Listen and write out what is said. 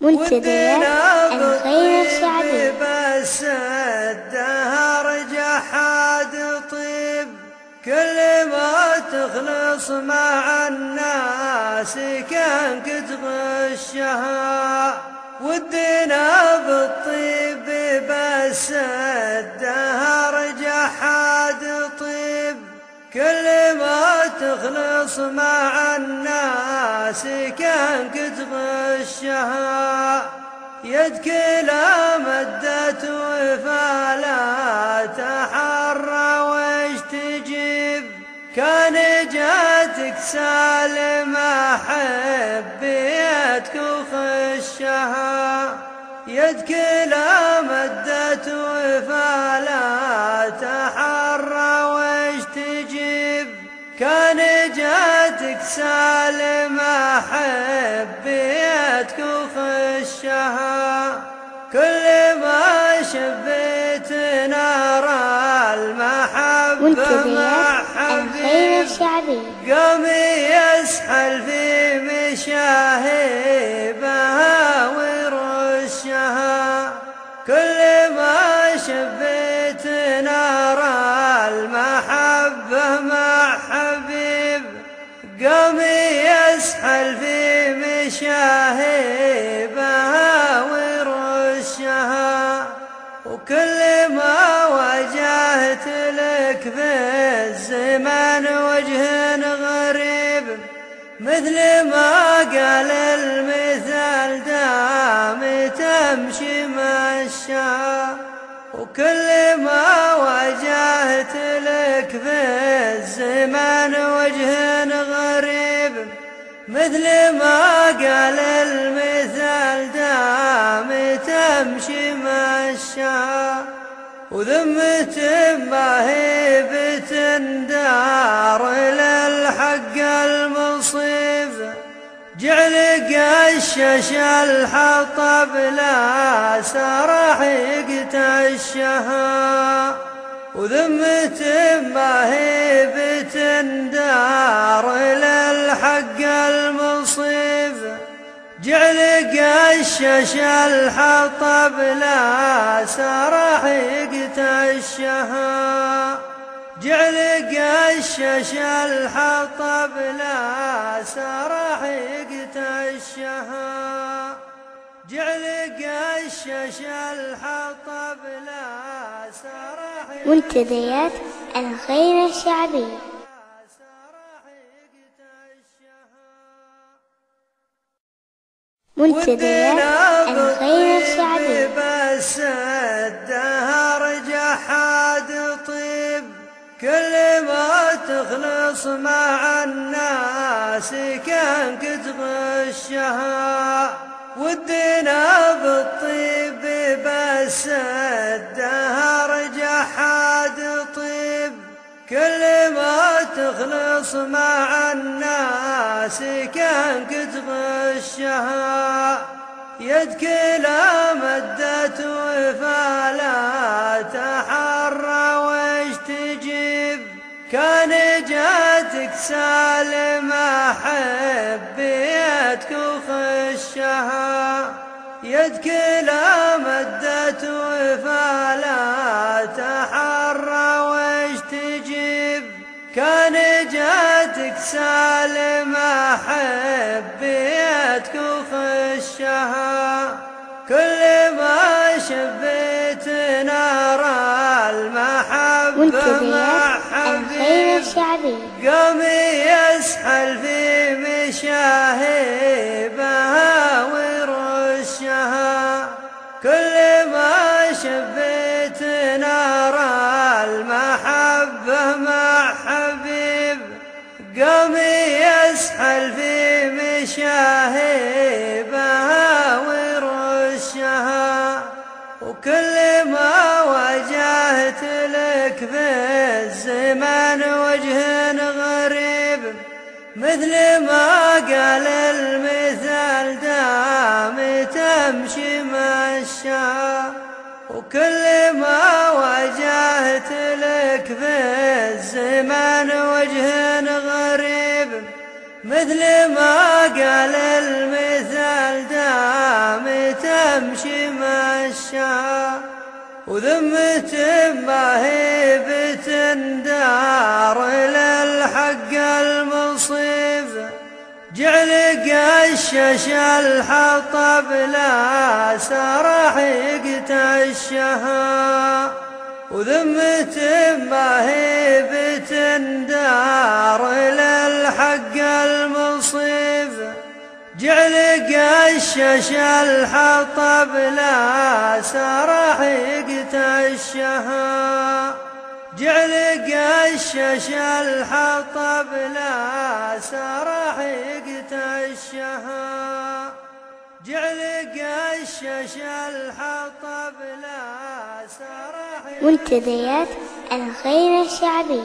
منتديات الخير الشعبي. بس الدهر جحاد طيب، كل ما تخلص مع الناس كانك تغشها، ودنا بالطيب بس الدهر جحاد طيب، كل ما تخلص مع الناس كانك تغشها، يدك لا مدت وفلا تحرى وش تجيب، كان جاتك سالمة حبيتك وخشها، يدك لا مدت وفلا تحرى وش تجيب، كان جاتك سالمة حبيتك وخشها، كل ما شبيت نار المحبة مع حبيب قام يسحل في مشاهبها ويرشها، كل ما شبيت نار المحبة مع حبيب قام يسحل في مشاهبها ويرشها، وكل ما واجهت لك في الزمان وجه غريب، مثل ما قال المثال دام تمشي مشاها، وكل ما واجهت لك في الزمان وجه غريب، مثل ما قال المثال دام تمشي مشاها، وذمة ما هي بتندار للحق المصيب، جعل قشش الحطب لا سرح يقتشها، وذمة ما هي بتندار للحق المصيب، جعل قشش الحطب لا سرح يقتشها، جعل قشش الحطب لا سرح يقتشها، جعل قشش الحطب لا سرح يقتشها. منتديات الخير الشعبي. منتديات الخير الشعبي. بس الدهر جحاد طيب، كل ما تخلص مع الناس كانك تغشها، ودنا بالطيب بس الدهر جحاد طيب، كل ما تخلص مع الناس كانك تغشها، يدك لا مدت وفلا تحرى وش تجيب، كان جاتك سالمة حبيتك وخشها، يدك لا مدت وفلا تحرى وش تجيب، كان جاتك سالمة حبيتك وخشها، كل ما شبيت نار المحبة مع حبيب قام يسحل في مشاهبها ويرشها، كل ما شبيت نار المحبة مع حبيب قام يسحل في مشاهبها ويرشها، وكل ما واجهت لك في الزمان وجه غريب، مثل ما قال المثال دام تمشي مشاها، وكل ما واجهت لك في الزمان وجه غريب، مثل ما قال المثال دام وذمة ما هي بتندار للحق المصيب، جعل قشش الحطب لا سرح يقتشها، وذمة ما هي بتندار للحق المصيب، جعل قشش الحطب لا سرح يقتشها، جعل قشش الحطب لا سرح يقتشها، جعل قشش الحطب لا سرح. منتديات الخير الشعبي.